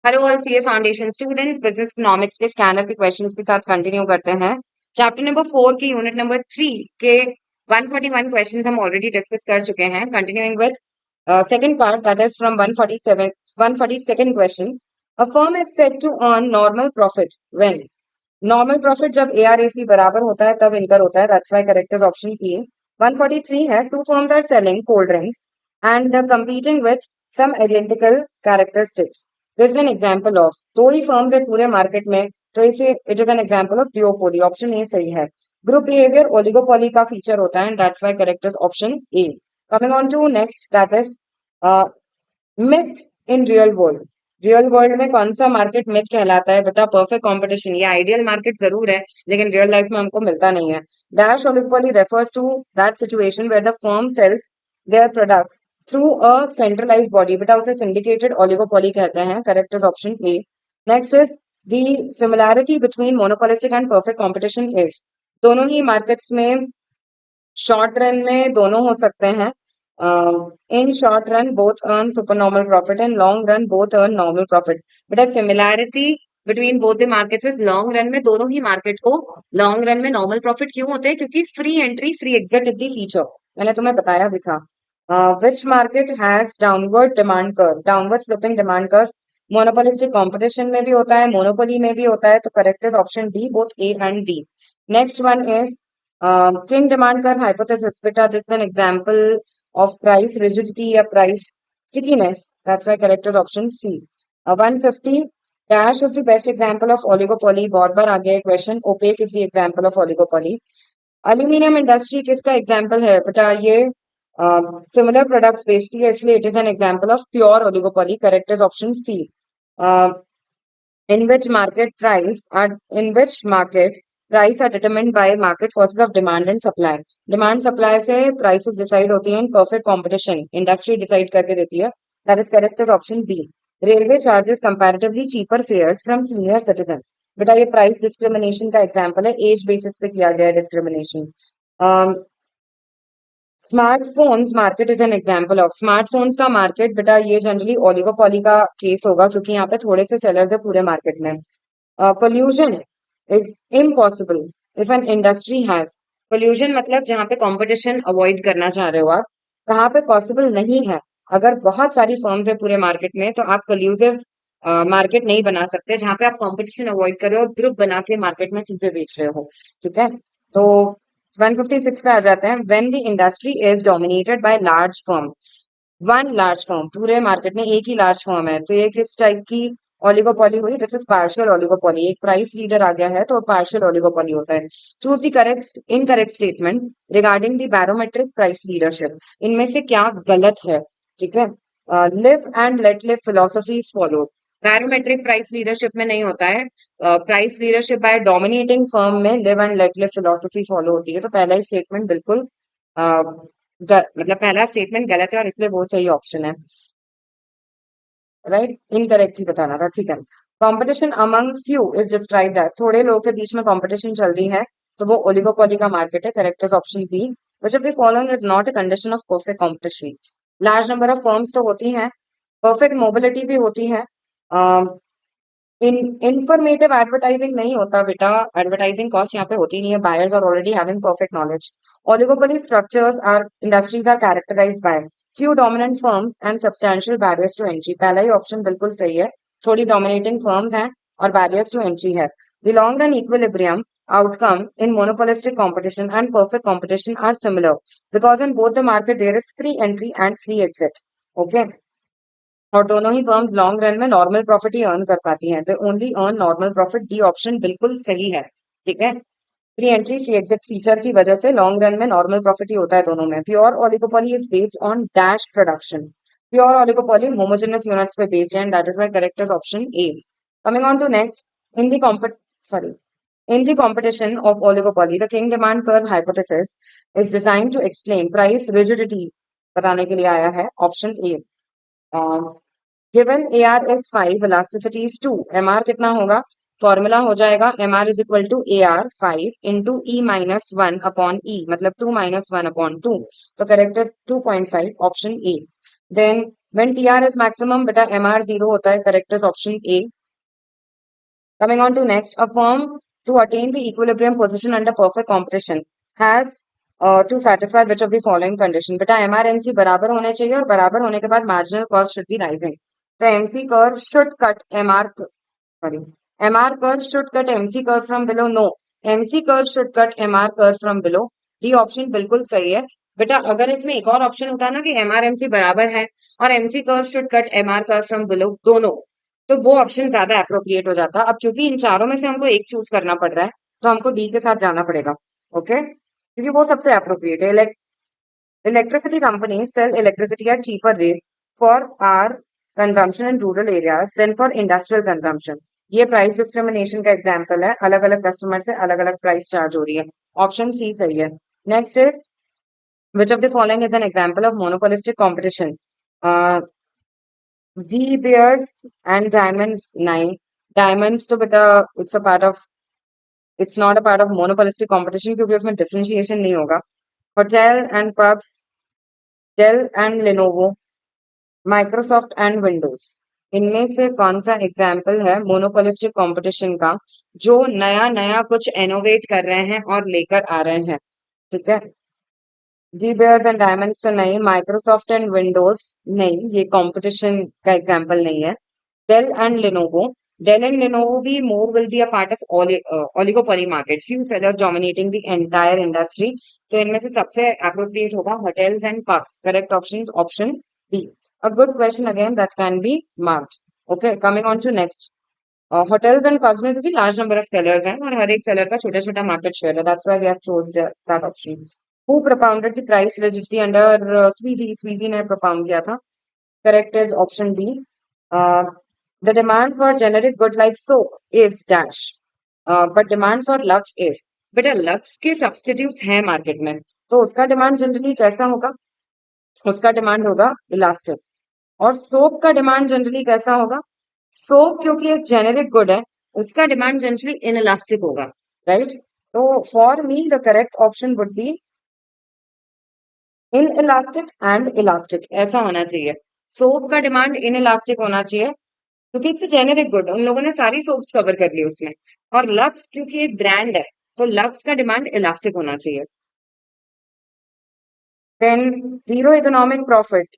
Hello all CA foundation students, business economics के scanner के questions के साथ कंटिन्यू करते हैं। चैप्टर नंबर 4 की यूनिट नंबर 3 के 141 क्वेश्चंस हम ऑलरेडी डिस्कस कर चुके हैं। Continuing with second part, that is from 142nd question. A firm is said to earn normal profit when. Normal profit जब एआरएसी बराबर होता है तब इनकर होता है, that's why correct is option A. 143 है, two firms are selling cold drinks and the competing with some identical characteristics. This is an example of, दो ही firms है पूरे मार्केट में, तो इसे it is an example of duopoly. Option A सही है। Group behaviour oligopoly का feature होता है, that's why correct is option A. Coming on to next, that is myth in real world. Real world में कौन सा मार्केट मिथ कहलाता है बेटा? Perfect competition. ये आइडियल मार्केट जरूर है लेकिन रियल लाइफ में हमको मिलता नहीं है। Dash oligopoly refers to that situation where the firm sells their products through a centralised body. बेटा उसे सिंडिकेटेड ओलिगोपोली कहते हैं, correct is option A. Next is the similarity between monopolistic and perfect competition is, दोनों ही markets में short run में दोनों हो सकते हैं। In short run both earn super normal profit and long run both earn normal profit. बेटा similarity between both the markets is, long run में दोनों ही मार्केट को लॉन्ग रन में नॉर्मल प्रॉफिट क्यों होते हैं? क्योंकि free entry free exit is the feature, मैंने तुम्हें बताया भी था। Which market has downward demand curve, downward sloping demand curve? Monopolistic competition में भी होता है, मोनोपोली में भी होता है, तो correct is option D, both A and D. Next one is king demand curve hypothesis. Beta, this is an example of price rigidity or price stickiness. That's why correct is option C. 150 dash is the best example of oligopoly. बहुत बार आ गया question. opaque is the example of oligopoly. Aluminium industry किसका example है बेटा? ये similar products बेचती है इसलिए it is an example of pure oligopoly. Correct is option C. Uh, in which market price are determined by market forces of demand and supply. Demand supply से prices decide होती हैं। In perfect competition industry decide करके देती है, that is correct is option B. Railway charges comparatively cheaper fares from senior citizens. बेटा ये price discrimination का example है, एज बेसिस पे किया गया है discrimination. Smartphones market is an example of, smartphones का मार्केट बेटा ये जनरली ओलिगोपोली का केस होगा क्योंकि यहाँ पे थोड़े से सेलर्स है पूरे मार्केट में। Collusion is impossible if an industry has, collusion मतलब जहां पे कंपटीशन अवॉइड करना चाह रहे हो आप, कहाँ पे पॉसिबल नहीं है? अगर बहुत सारी फर्म्स है पूरे मार्केट में तो आप कोल्यूसिव मार्केट नहीं बना सकते जहां पे आप कंपटीशन अवॉइड कर रहे हो और ग्रुप बना के मार्केट में चीजें बेच रहे हो। ठीक है, तो 156 पे आ जाते हैं। When the industry is dominated by large firm, one large firm, पूरे मार्केट में एक ही लार्ज फर्म है, तो ये किस टाइप की ओलिगोपोली हुई? This is partial oligopoly. एक प्राइस लीडर आ गया है तो पार्शियल ओलिगोपोली होता है। Choose the correct incorrect statement regarding the barometric price leadership. इनमें से क्या गलत है? ठीक है, live and let live philosophy is followed. Barometric price leadership में नहीं होता है। Price leadership by dominating firm में live and let live philosophy follow होती है। तो पहला ही स्टेटमेंट बिल्कुल मतलब पहला स्टेटमेंट गलत है और इसलिए वो सही ऑप्शन है। राइट, इनकरेक्ट ही बताना था। ठीक है, competition among few is described as, थोड़े लोगों के बीच में कंपटीशन चल रही है तो वो ओलिगोपोली का मार्केट है। Correct is option B. Which of the following is not a condition of perfect competition? Large number of firms तो होती हैं, परफेक्ट मोबिलिटी भी होती है, इन इंफॉर्मेटिव एडवर्टाइजिंग नहीं होता बेटा, एडवर्टाइजिंग कॉस्ट यहाँ पे होती नहीं है, buyers are already having perfect knowledge. Oligopoly structures are industries are characterised by few dominant firms and substantial barriers to entry. पहला ही ऑप्शन बिल्कुल सही है, थोड़ी डोमिनेटिंग फर्म्स हैं और बैरियर्स टू एंट्री है। The long run equilibrium outcome in monopolistic competition and perfect competition are similar because in both the market there is free entry and free exit. Okay, और दोनों ही firms long run में normal profit ही earn कर पाती हैं, they only earn normal profit. D option बिल्कुल सही है। ठीक है, free entry free exit feature की वजह से लॉन्ग रन में नॉर्मल प्रॉफिट ही होता है दोनों में। Pure oligopoly is based on dash production, pure oligopoly homogeneous units पे बेस्ड है, and that is why correct is option A. Coming on to next, in the compete sorry in the competition of oligopoly, the king demand curve hypothesis is designed to explain price rigidity, बताने के लिए आया है option A. Given AR is 5, elasticity is 2, MR कितना होगा? Formula हो जाएगा MR is equal to AR 5 into E minus 1 upon E, मतलब 2 minus 1 upon 2, तो correct is 2.5 option A. Then when TR is maximum बेटा एमआर 0 होता है, correct is option A. Coming on to next, a firm to attain the equilibrium position under perfect competition has to satisfy which of the following condition. बेटा MRMC बराबर होने चाहिए और बराबर होने के बाद marginal cost should be rising. The MC curve should cut MR curve should cut MC curve from below. No, MC curve should cut MR curve from below. D option बिल्कुल सही है. बेटा अगर इसमें एक और ऑप्शन होता ना कि MRMC बराबर है और MC curve should cut MR curve from below, दोनों, तो वो ऑप्शन ज्यादा अप्रोप्रिएट हो जाता. अब क्योंकि इन चारों में से हमको एक चूज करना पड़ रहा है तो हमको डी के साथ जाना पड़ेगा. ओके, क्योंकि वो सबसे अप्रोप्रिएट है. Electricity company sell electricity at cheaper rate for our consumption in rural areas than for industrial consumption. ये प्राइस डिस्क्रिमिनेशन का एग्जाम्पल है. अलग अलग कस्टमर से अलग अलग प्राइस चार्ज हो रही है. ऑप्शन सी सही है. Next is which of the following is an example of monopolistic competition? De Beers and Diamonds नहीं. Diamonds तो बेटा it's not a part of monopolistic competition क्योंकि उसमें differentiation नहीं होगा. Hotel and pubs, Dell and Lenovo, Microsoft and Windows. इनमें से कौन सा एग्जाम्पल है मोनोपोलिस्टिक कंपटीशन का जो नया नया कुछ इनोवेट कर रहे हैं और लेकर आ रहे हैं? ठीक है, डी बेयर्स एंड डायमंड्स तो नहीं, माइक्रोसॉफ्ट एंड विंडोज नहीं, ये कंपटीशन का एग्जांपल नहीं है. Dell and Lenovo, Dell and Lenovo भी more will be a part of oligopoly market, few sellers dominating the entire industry. तो इनमें से सबसे अप्रोप्रिएट होगा hotels and pubs. Correct option is option B. A good question again that can be marked. Okay, coming on to next. Hotels and pubs में क्योंकि large number of sellers हैं और हर एक सेलर का छोटा छोटा मार्केट शेयर है, that's why we have chose that option. Who propounded the price rigidity under Sweezy? Sweezy ने propound किया था. Correct is option D. Uh, the demand for generic good like soap is dash, but demand for Lux is. बेटा Lux के substitutes हैं market में, तो उसका demand generally कैसा होगा? उसका डिमांड होगा इलास्टिक. और सोप का डिमांड जनरली कैसा होगा? सोप क्योंकि एक जेनेरिक गुड है, उसका डिमांड जनरली इनइलास्टिक होगा, राइट? तो for me the correct option would be in elastic and elastic. ऐसा होना चाहिए. सोप का डिमांड इन इलास्टिक होना चाहिए क्योंकि इट्स जेनेरिक गुड, उन लोगों ने सारी सोप्स कवर कर ली उसमें. और लक्स क्योंकि एक ब्रांड है तो लक्स का डिमांड इलास्टिक होना चाहिए. Then zero economic profit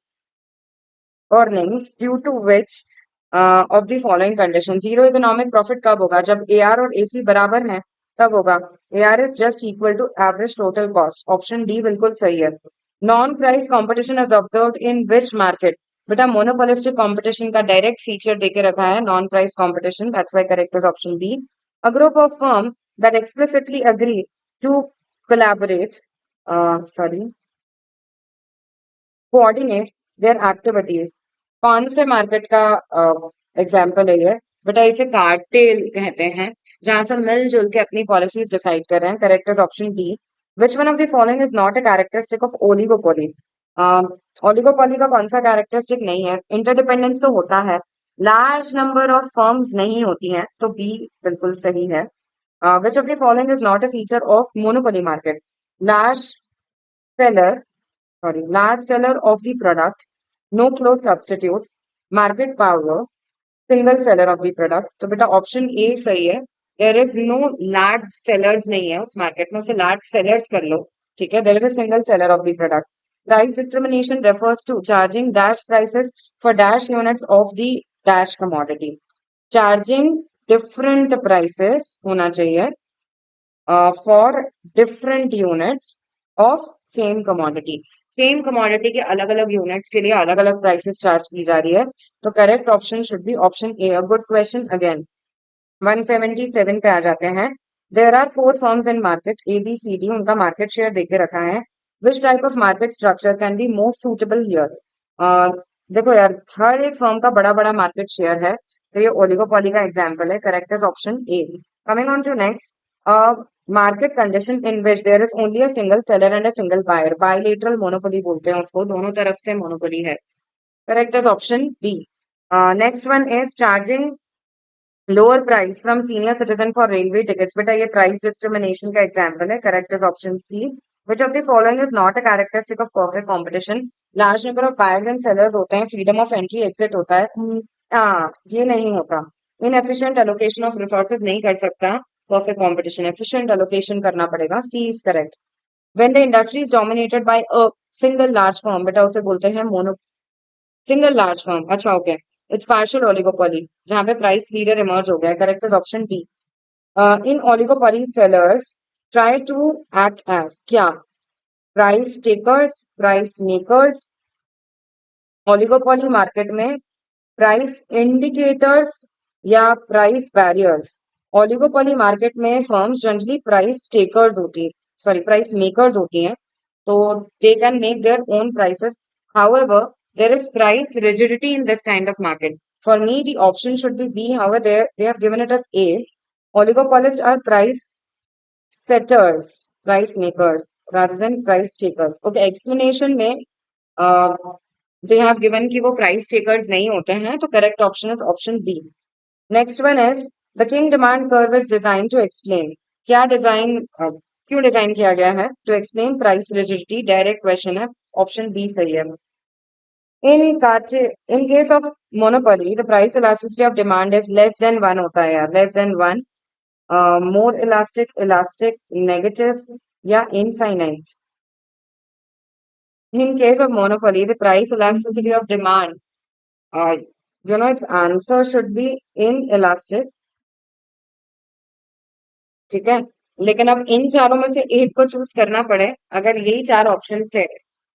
earnings due to which of the following condition. Zero economic profit कब होगा? जब एआर और एसी बराबर हैं तब होगा. AR is just equal to average total cost. Option D बिल्कुल सही है. Non price competition is observed in which market? बेटा मोनोपोलिस्टिक कंपटीशन का डायरेक्ट फीचर देके रखा है non price competition, that's why correct is option B. A group of firm that explicitly agree to collaborate coordinate their activities. कौन से market का example है ये? बेटा इसे कार्टेल कहते हैं, जहां से मिलजुल के अपनी पॉलिसीज डिसाइड कर रहे हैं. Correct is option D. Which one of the following is not a characteristic of oligopoly? Oligopoly का कौन सा कैरेक्टरिस्टिक नहीं है? इंटरडिपेंडेंस तो होता है, लार्ज नंबर ऑफ फर्म्स नहीं होती हैं, तो बी बिल्कुल सही है. विच of the following is not a feature of monopoly market? Large seller, large seller of the product, no close substitutes, market power, single seller of the product. तो बेटा option A सही है. There is no large sellers नहीं है उस market में, उसे large sellers कर लो. ठीक है, there is a single seller of the product. Price discrimination refers to charging dash prices for dash units of the dash commodity. Charging different prices होना चाहिए for different units of same commodity. Same commodity के अलग अलग units के लिए अलग अलग prices charge की जा रही है. तो correct option should be option A. A good question again. 177 पे आ जाते हैं. There are 4 firms in market A B C D. उनका मार्केट शेयर देके रखा है. Which type of market structure can be most suitable here? देखो यार, हर एक फर्म का बड़ा बड़ा मार्केट शेयर है, तो ये ओलिगोपोली का एग्जाम्पल है. Correct is option A. Coming on to next. Market condition in which there is only a single seller and a single buyer. Bilateral monopoly बोलते हैं उसको, दोनों तरफ से मोनोपोली है. Correct is option B. Next one is charging lower price from senior citizen for railway tickets. बेटा ये price discrimination का एग्जाम्पल है. Correct is option C. Which of the following is not a characteristic of perfect competition? Large number of buyers and sellers होते हैं, freedom of entry exit होता है। हाँ, ये नहीं होता। इनएफिशिएंट एलोकेशन ऑफ रिसोर्सेज नहीं कर सकता। परफेक्ट कंपटीशन, एफिशिएंट एलोकेशन करना पड़ेगा। C is correct. When the industry is dominated by a single large firm, बेटा उसे बोलते हैं मोनो सिंगल लार्ज फर्म। अच्छा, ओके। इट्स पार्शियल ओलिगोपोली, जहां पे प्राइस लीडर इमर्ज हो गया। Correct is option D. In oligopoly sellers try to act as क्या? Price takers, price makers. Oligopoly market में प्राइस इंडिकेटर्स या प्राइस बैरियर्स? ओलिगोपोली मार्केट में firms generally price takers होती, sorry price makers होती हैं, तो they can make their own prices. However there is price rigidity in this kind of market. For me the option should be B. However they have given it as A. Oligopolist are price setters, price makers rather than price takers. Okay, explanation में दे have given कि वो price takers नहीं होते हैं, तो correct option is option B. Next one is the king demand curve is design to explain. क्या design क्यों design किया गया है? To explain price rigidity. Direct question है, ऑप्शन बी सही है। In case of monopoly, the price elasticity of demand is less than one होता है यार, less than one, more elastic, elastic, negative या infinite. In case of monopoly, the price elasticity of demand, uh, its answer should be inelastic. ठीक है, लेकिन अब इन चारों में से एक को चूज करना पड़े, अगर यही चार ऑप्शन थे,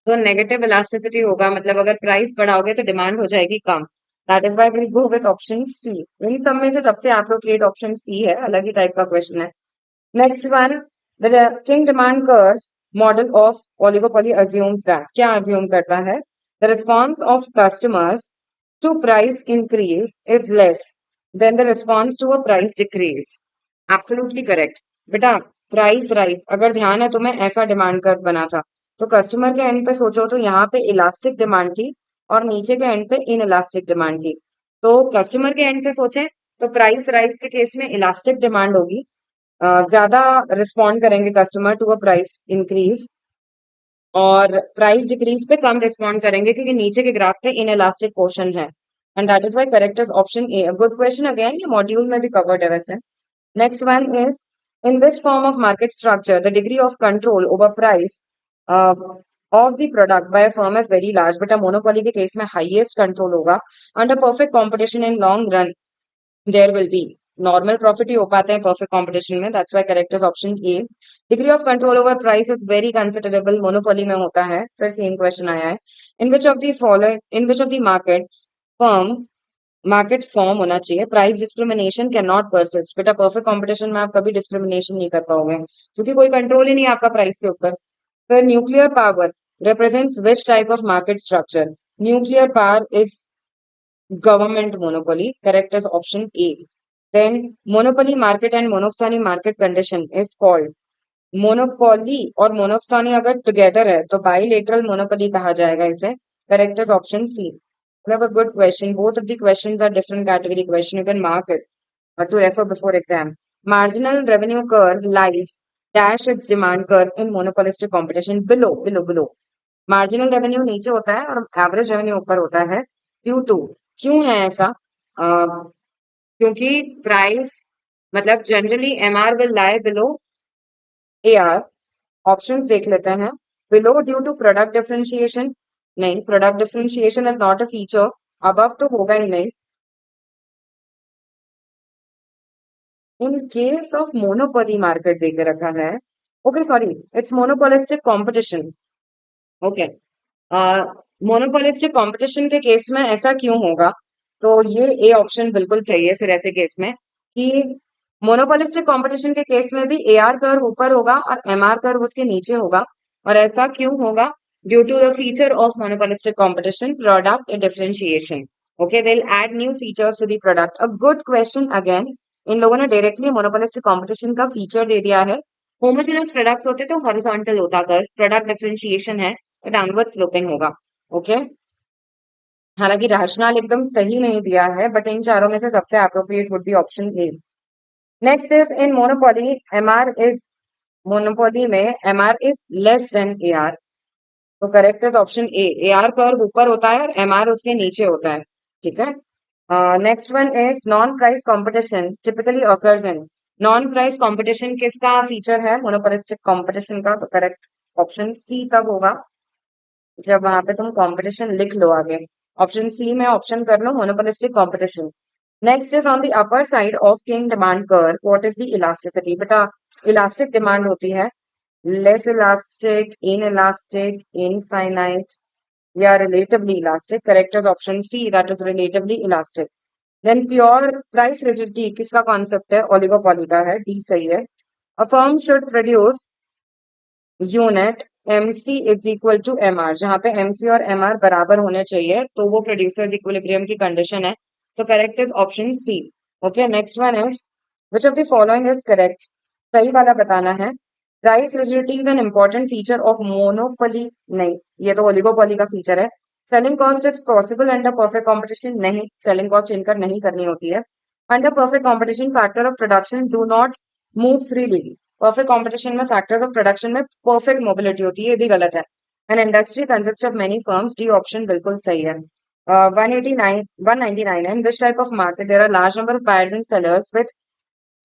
तो नेगेटिव इलास्टिसिटी होगा। मतलब अगर प्राइस बढ़ाओगे तो डिमांड हो जाएगी कम। That is why will go with option C. इन सब में से सबसे एप्रोप्रिएट ऑप्शन सी है, अलग ही टाइप का क्वेश्चन है। Next one, the king demand curve model of oligopoly assumes that, क्या अज्यूम करता है? The response of customers to price increase is less than the response to a price decrease. Absolutely correct. बेटा price rise, अगर ध्यान है तुम्हें, ऐसा demand curve बना था, तो कस्टमर के एंड पे सोचो तो यहाँ पे इलास्टिक डिमांड थी और नीचे के एंड पे इन इलास्टिक डिमांड थी। तो कस्टमर के एंड से सोचें तो प्राइस राइज के केस में इलास्टिक डिमांड होगी, ज्यादा रिस्पॉन्ड करेंगे customer to a price increase, और प्राइस डिक्रीज पे कम रिस्पॉन्ड करेंगे क्योंकि नीचे के ग्राफ पे इन इलास्टिक पोर्शन है। And that is why correct is option A. Good question again, ये मॉड्यूल में भी कवर्ड है वैसे। Next one is, in which form of market structure the degree of control over price uh, of the product by a firm is very large? बेटा monopoly के case में highest control होगा। Under perfect competition in long run there will be, normal profit ही हो पाते हैं perfect competition में। That's why correct is option A. Degree of control over price is very considerable, monopoly में होता है। फिर सेम क्वेश्चन आया है, in which of the following, in which of the firm market form होना चाहिए price discrimination can not persist? बेटा perfect competition में आप कभी डिस्क्रिमिनेशन नहीं कर पाओगे क्योंकि कोई कंट्रोल ही नहीं है आपका प्राइस के ऊपर। फिर nuclear power represents which type of market structure? Nuclear power is government monopoly. Correct is option A. Then monopoly market and monopsony market condition is called, monopoly और मोनोप्सोनी अगर टुगेदर है तो बाइलेटरल मोनोपोली कहा जाएगा इसे। Correct is option C. We have a good question. Both of the questions are different category question. You can mark it to refer before exam. Marginal revenue curve lies dash its demand curve in monopolistic competition below, below, below. Marginal revenue नीचे होता है और average revenue ऊपर होता है। Due to, क्यों है ऐसा? क्योंकि प्राइस, मतलब generally MR will lie below AR. Options देख लेते हैं। Below due to product differentiation, नहीं, product differentiation is not a feature. Above तो होगा ही नहीं। In case of monopoly market देके रखा है। Okay sorry, it's monopolistic competition. Okay, monopolistic competition के केस में ऐसा क्यों होगा? तो ये ए ऑप्शन बिल्कुल सही है फिर ऐसे केस में, कि मोनोपोलिस्टिक कंपटीशन के केस में भी एआर कर्व ऊपर होगा और एमआर कर्व उसके नीचे होगा। और ऐसा क्यों होगा? Due to the feature of monopolistic competition, product differentiation. Okay, they will add new features to the product. A good question again. इन लोगों ने डायरेक्टली मोनोपोलिस्टिक कंपटीशन का फीचर दे दिया है। होमोजेनस प्रोडक्ट्स होते तो हॉरिजॉन्टल होता कर्व, प्रोडक्ट डिफरेंशिएशन है तो डाउनवर्ड स्लोपिंग होगा। ओके, हालांकि राशनल एकदम सही नहीं दिया है, बट इन चारों में से सबसे appropriate would be option A. Next is in monopoly MR is, monopoly में MR is less than AR. तो correct is option A. AR curve ऊपर होता है और एमआर उसके नीचे होता है। ठीक है। Next one is non price competition typically occurs in। Non price competition किसका फीचर है? मोनोपोलिस्टिक कंपटीशन का। तो करेक्ट ऑप्शन सी तब होगा जब वहां पे तुम कंपटीशन लिख लो आगे। ऑप्शन सी में ऑप्शन कर लो monopolistic competition. Next is on the upper side of kink demand curve what is the elasticity? बेटा इलास्टिक डिमांड होती है, लेस इलास्टिक, इनइलास्टिक, इनफाइनाइट या relatively elastic. Correct is option C that is relatively elastic. Then pure price rigidity किसका concept है? Oligopoly का है। D सही है। A firm should produce unit MC is equal to MR. जहां पे MC और एमआर बराबर होने चाहिए तो वो प्रोड्यूसर्स इक्विलिब्रियम की कंडीशन है। तो correct is option C. Okay, next one is which of the following is correct? सही वाला बताना है। Price rigidity is an important feature of monopoly. नहीं, ये तो ओलिगोपोली का फीचर है। Selling cost is possible under perfect competition. नहीं, सेलिंग कॉस्ट इनकर नहीं करनी होती है। Under perfect competition factor of production do not move freely. Perfect competition में फैक्टर्स ऑफ प्रोडक्शन में परफेक्ट मोबिलिटी होती है, ये भी गलत है। An industry consist of many firms. D option बिल्कुल सही है। 189 199 है। In this type of market there are large number of buyers and sellers with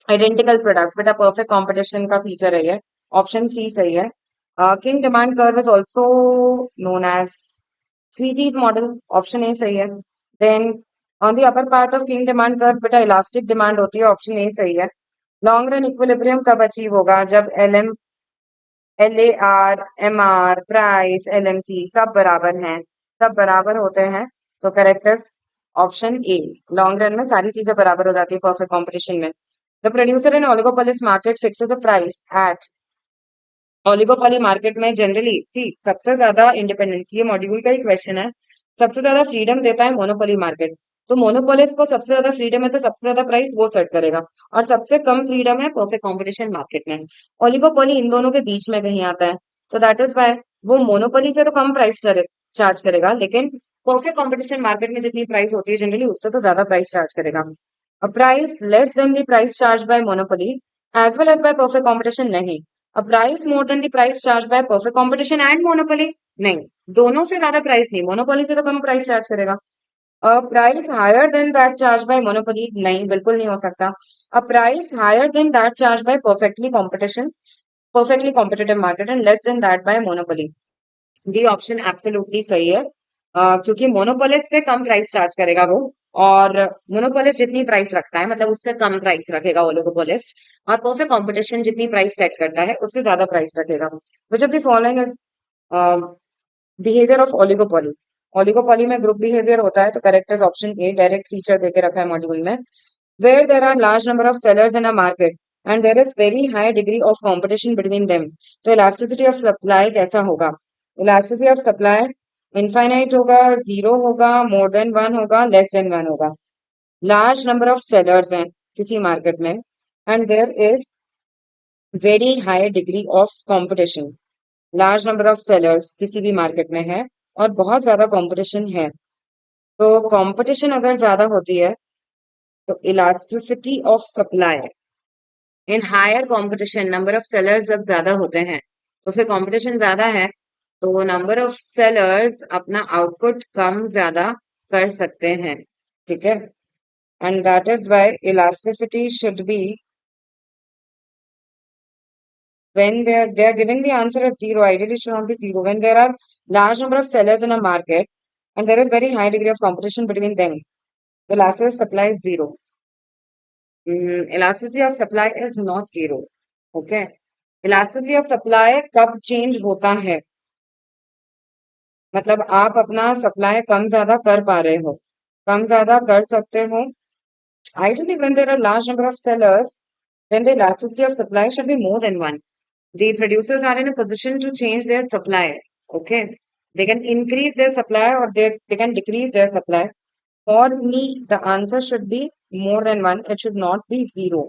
identical products. बेटा परफेक्ट कॉम्पिटिशन का फीचर है ये। ऑप्शन सी सही है। Kink demand curve is also known as Sweezy's model. Option A सही है। Then on the upper part of kink demand curve बेटा elastic demand होती है। ऑप्शन ए सही है। लॉन्ग रन इक्विलिब्रियम कब अचीव होगा? जब LAR, MR, प्राइस, LMC सब बराबर हैं, सब बराबर होते हैं। तो correct is option A. Long run में सारी चीजें बराबर हो जाती है परफेक्ट कॉम्पिटिशन में। The producer in oligopolist market fixes a price at. Oligopoly market में जनरली सी सबसे ज्यादा इंडिपेंडेंस, ये मॉड्यूल का ही क्वेश्चन है, सबसे ज्यादा फ्रीडम देता है मोनोपोली मार्केट। तो मोनोपोलिस को सबसे ज्यादा फ्रीडम है तो सबसे ज्यादा प्राइस वो सेट करेगा, और सबसे कम फ्रीडम है परफेक्ट कंपटीशन मार्केट में। ओलिगोपोली इन दोनों के बीच में कहीं आता है। तो दैट इज वाई वो मोनोपोली से तो कम प्राइस चार्ज करेगा, लेकिन परफेक्ट कंपटीशन मार्केट में जितनी प्राइस होती है जनरली उससे तो ज्यादा प्राइस चार्ज करेगा। A price less than the price charged by monopoly as well as by perfect competition नहीं। A price more than the price charged by perfect competition and monopoly नहीं। दोनों से ज्यादा प्राइस नहीं, मोनोपोली से तो कम price charge करेगा। A price higher than that charged by monopoly नहीं, बिल्कुल नहीं हो सकता। A price higher than that charged by perfectly competitive market and less than that by monopoly। D option absolutely सही है। क्योंकि मोनोपोलिस से कम प्राइस चार्ज करेगा वो, और मोनोपोलिस जितनी प्राइस रखता है मतलब उससे कम प्राइस रखेगा ओलिगोपोलिस्ट, और परफेक्ट कंपटीशन जितनी प्राइस सेट करता है उससे ज्यादा प्राइस रखेगा। Which of the following is behaviour of oligopoly? Oligopoly में ग्रुप बिहेवियर होता है। तो correct is option A. Direct feature देके रखा है मॉड्यूल में। Where there are large number of sellers in a market and there is very high degree of competition between them. तो elasticity of supply कैसा होगा? इलास्टिसिटी ऑफ सप्लाई इनफाइनाइट होगा, zero होगा, more than one होगा, less than one होगा। Large number of sellers हैं किसी market में and there is very high degree of competition. Large number of sellers किसी भी मार्केट में है और बहुत ज्यादा कंपटीशन है। तो कंपटीशन अगर ज्यादा होती है तो elasticity of supply in higher competition, number of sellers जब ज्यादा होते हैं तो फिर कंपटीशन ज्यादा है तो नंबर ऑफ सेलर्स अपना आउटपुट कम ज्यादा कर सकते हैं। ठीक है, and that is why elasticity should be when they are giving the answer as zero. Ideally it should not be zero when there are large number of sellers in a market and there is very high degree of competition between them. The elasticity of supply is zero. Elasticity of supply is not zero. Okay, elasticity of supply कब change होता है? मतलब आप अपना supply कम ज्यादा कर पा रहे हो, कम ज्यादा कर सकते हो। Ideally, when there are large number of sellers, then the elasticity of supply should be more than one. The producers are in a position to change their supply. Okay, they can increase their supply or they can decrease their supply. For me, the answer should be more than one. It should not be zero.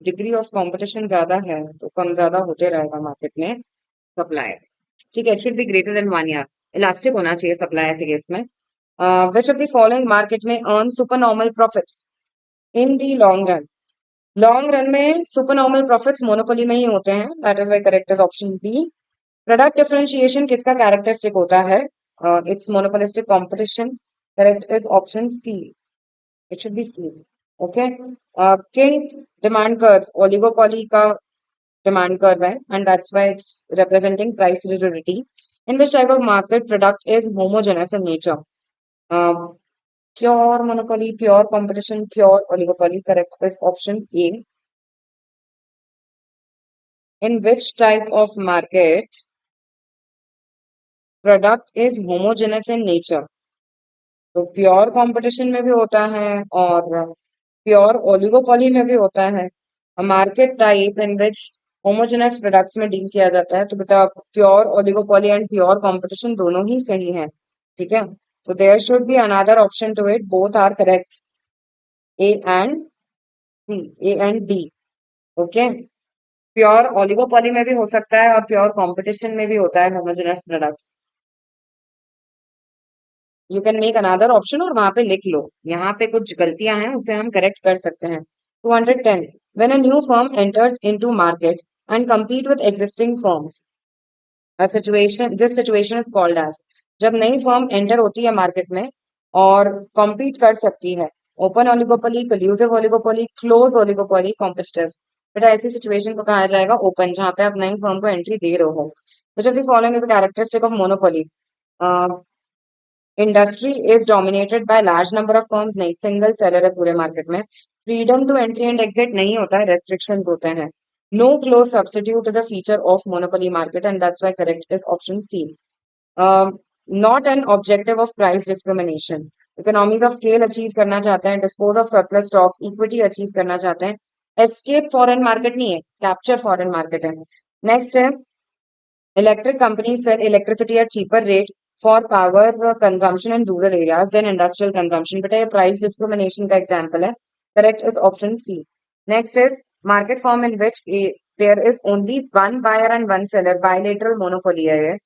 Degree of competition ज्यादा है तो कम ज्यादा होते रहेगा market में supply. ठीक है, it should be greater than one year. Elastic होना चाहिए सप्लाई ऐसे केस में। Which of the following market में earn super normal profits in the long run? Long run में सुपर नॉर्मल प्रॉफिट्स मोनोपोली में ही होते हैं, that is why correct is option B. Product differentiation किसका कैरेक्टरिस्टिक होता है? It's monopolistic competition, correct is option C, it should be C. Okay, kink demand curve oligopoly का demand curve है, and that's why it's representing price rigidity. In which type of market product is homogeneous in nature? Uh, Pure monopoly, pure competition, pure oligopoly. Correct is option A. In which type of market product is homogeneous in nature? तो pure competition में भी होता है और pure oligopoly में भी होता है। Market type in which homogeneous products में डील किया जाता है, तो बेटा pure oligopoly and pure competition दोनों ही सही है, ठीक है। तो there should be another option to it, both are correct, A and C, A and D. Okay, pure oligopoly में भी हो सकता है और प्योर कंपटीशन में भी होता है homogeneous products. You can make another option और वहां पे लिख लो, यहाँ पे कुछ गलतियां हैं उसे हम करेक्ट कर सकते हैं। 210, when a new firm enters into market and compete with existing firms, a situation this situation is called as, जब नई फर्म एंटर होती है मार्केट में और compete कर सकती है, open oligopoly, collusive oligopoly, close oligopoly, competitive. बेटा ऐसी सिचुएशन को कहा जाएगा ओपन, जहां पे आप नई फर्म को एंट्री दे रहे हो। तो जब following is characteristic of monopoly, industry is dominated by large number of firms, नहीं सिंगल सेलर है पूरे मार्केट में। Freedom to entry and exit नहीं होता है, रेस्ट्रिक्शंस होते हैं। No close substitute is a feature of monopoly market, and that's why correct is option C. Not an objective of price discrimination, economies of scale achieve करना चाहते हैं, dispose of surplus stock, equity achieve करना चाहते हैं। Escape foreign market नहीं है, capture foreign market है। Next है, electric companies sell electricity at cheaper rate for power consumption in rural areas than industrial consumption. बेटा ये price discrimination का example है. Correct is option C. Next is market form in which there is only one buyer and one seller. Bilateral monopoly है ये.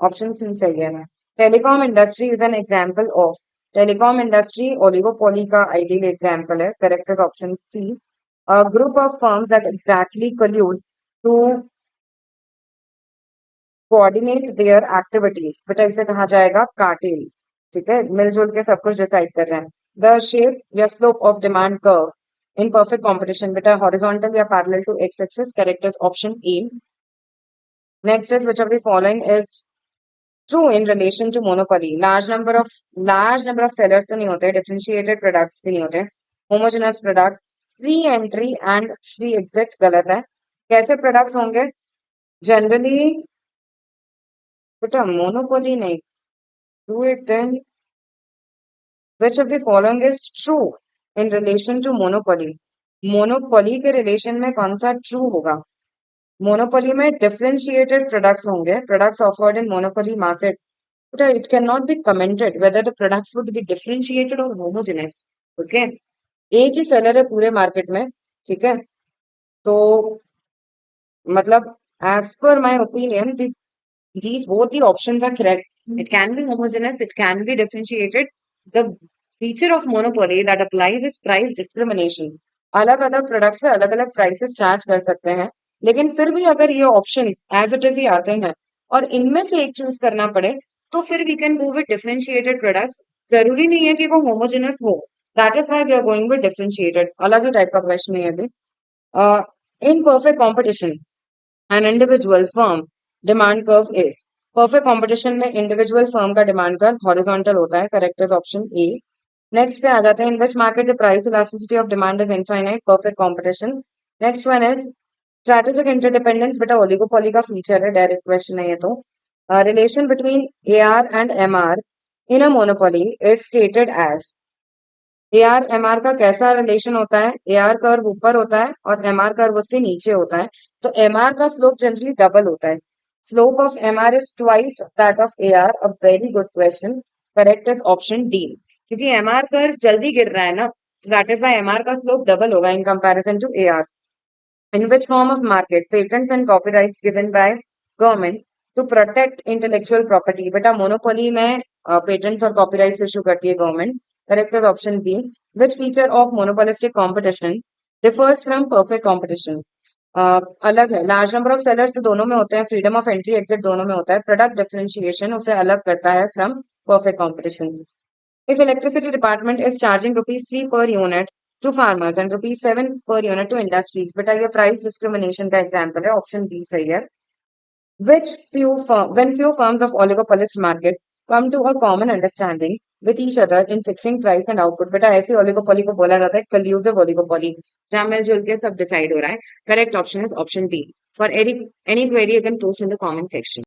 Option C सही है. Telecom industry is an example of. Telecom industry oligopoly का ideal example है. Correct is option C. A group of firms that exactly collude to coordinate their activities, बेटा इसे कहा जाएगा कार्टेल, ठीक है, मिलजुल के सब कुछ डिसाइड कर रहे हैं। द शेप या slope of demand curve in perfect competition, बेटा हॉरिजॉन्टल या parallel to X axis, correct is option A. Next is which of the following is true in relation to monopoly, large number of sellers तो नहीं होते, differentiated products भी नहीं होते, homogeneous product, free entry and free exit गलत है। कैसे products होंगे? जनरली बेटा मोनोपोली नहीं, do it then. Which of the following is true in relation to monopoly? Monopoly के रिलेशन में कौन सा ट्रू होगा? मोनोपोली में डिफरेंशिएटेड प्रोडक्ट्स होंगे, products offered in monopoly market, but it cannot be commented whether the products would be differentiated or homogeneous. Okay, एक ही seller है पूरे मार्केट में, ठीक है, तो मतलब as per my opinion, these both the options are correct. It can be homogeneous, it can be differentiated. The feature of monopoly that applies is price discrimination. अलग अलग प्रोडक्ट्स पे अलग अलग प्राइसेस चार्ज कर सकते हैं, लेकिन फिर भी अगर ये ऑप्शंस एज इट इज ही आते हैं और इनमें से एक चूज करना पड़े, तो फिर we can go with differentiated products. जरूरी नहीं है कि वो होमोजेनस हो, that is why we are going with differentiated. अलग ही टाइप का क्वेश्चन है अभी। इन perfect competition an individual firm demand curve is, perfect competition में individual firm का demand curve horizontal होता है, correct is option A। next पे आ जाते हैं, in which market the price elasticity of demand is infinite, perfect competition। next one is strategic interdependence, बेटा oligopoly का feature है, direct question है ये तो। relation between AR and MR in a monopoly is stated as, AR MR का कैसा relation होता है? एआर कर्व ऊपर होता है और एमआर कर्व उसके नीचे होता है, तो एमआर का स्लोप जनरली डबल होता है। Slope of MR is twice that of AR, a very good question, correct is option D. क्योंकि एमआर कर्व जल्दी गिर रहा है ना, तो दैट इज व्हाई एमआर का स्लोप डबल होगा in comparison to AR. In which form of market patents and copyrights given by government to protect intellectual property, बेटा मोनोपोली में पेटेंट्स और कॉपीराइट्स इशू करती है government, correct is option B। Which feature of monopolistic competition differs from perfect competition, अलग है। Large number of sellers तो दोनों में होते हैं, फ्रीडम ऑफ एंट्री एग्जिट दोनों में होता है। प्रोडक्ट डिफरेंशिएशन उसे अलग करता है from perfect competition. If electricity department is charging rupees 3 per unit to farmers and rupees 7 per unit to industries, बेटा ये प्राइस डिस्क्रिमिनेशन का एग्जाम्पल है, ऑप्शन बी सही है। When few firms of oligopolist market come to a common understanding with each other in fixing price and output, बेटा ऐसी oligopoly को बोला जाता है कल्यूसिव ओलिगोपोली, जहां मिलजुल के सब डिसाइड हो रहा है। Correct option is option B. For any query you can post in the comment section.